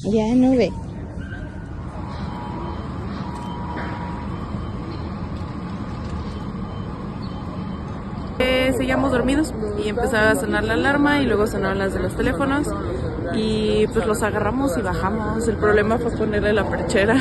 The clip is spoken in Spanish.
Ya no ve. Seguíamos dormidos y empezaba a sonar la alarma y luego sonaron las de los teléfonos y pues los agarramos y bajamos. El problema fue ponerle la perchera.